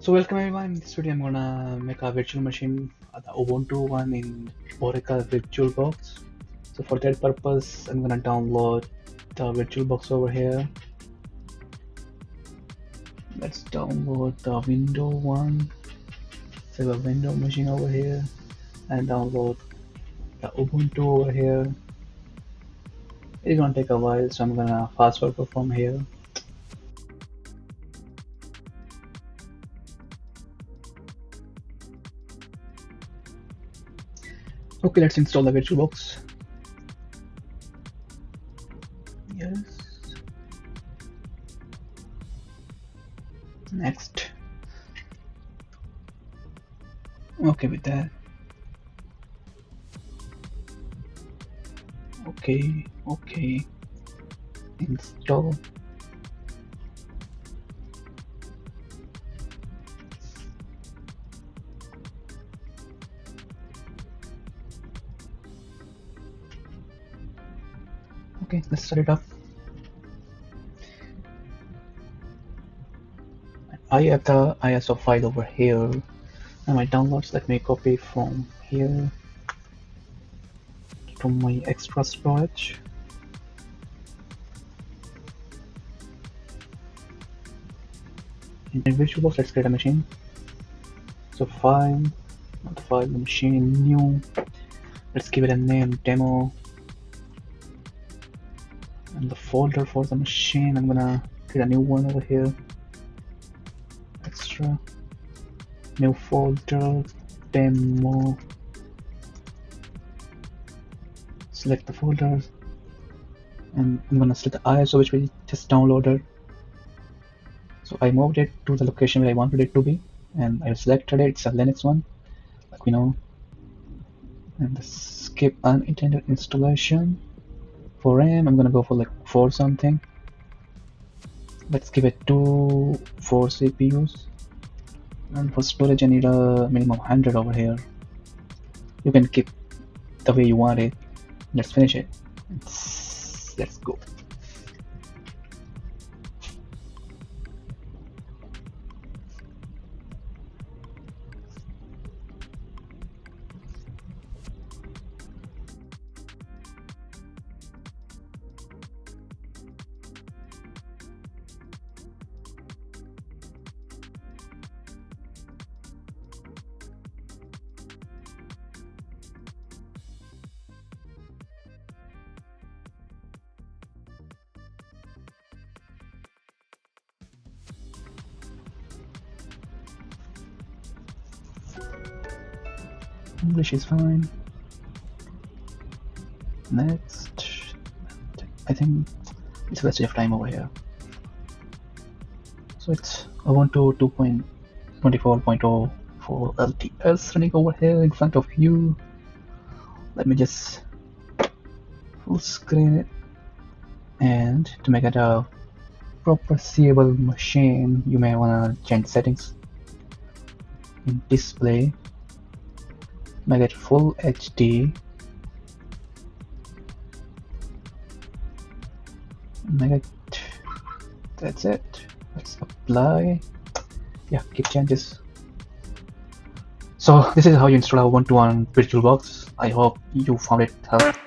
So welcome everyone. In this video I'm gonna make a virtual machine, the Ubuntu one in Oracle VirtualBox. So for that purpose I'm gonna download the VirtualBox over here. Let's download the window one. Save a window machine over here and download the Ubuntu over here. It's gonna take a while, so I'm gonna fast forward from here. Okay, let's install the VirtualBox. Yes. Next. Okay with that. Okay. Install. Okay, let's start it up. I have the ISO file over here and my downloads. Let me copy from here to my extra storage. In VirtualBox, let's create a machine. So file, not file, the machine, new. Let's give it a name, demo. And the folder for the machine, I'm gonna create a new one over here. Extra, new folder, demo. Select the folders, and I'm gonna select the ISO which we just downloaded. So I moved it to the location where I wanted it to be, and I selected it. It's a Linux one, like we know. And skip unintended installation. For RAM, I'm gonna go for like 4 something. Let's give it 4 CPUs. And for storage, I need a minimum 100 over here. You can keep the way you want it. Let's finish it. Let's go. English is fine. Next, I think it's a waste of time over here. So it's Ubuntu 2.24.0 for LTS running over here in front of you. Let me just full screen it. And to make it a proper seeable machine, you may wanna change settings in display. Make it full HD. Make it. That's it. Let's apply. Yeah, keep changes. So this is how you install Ubuntu on VirtualBox. I hope you found it helpful.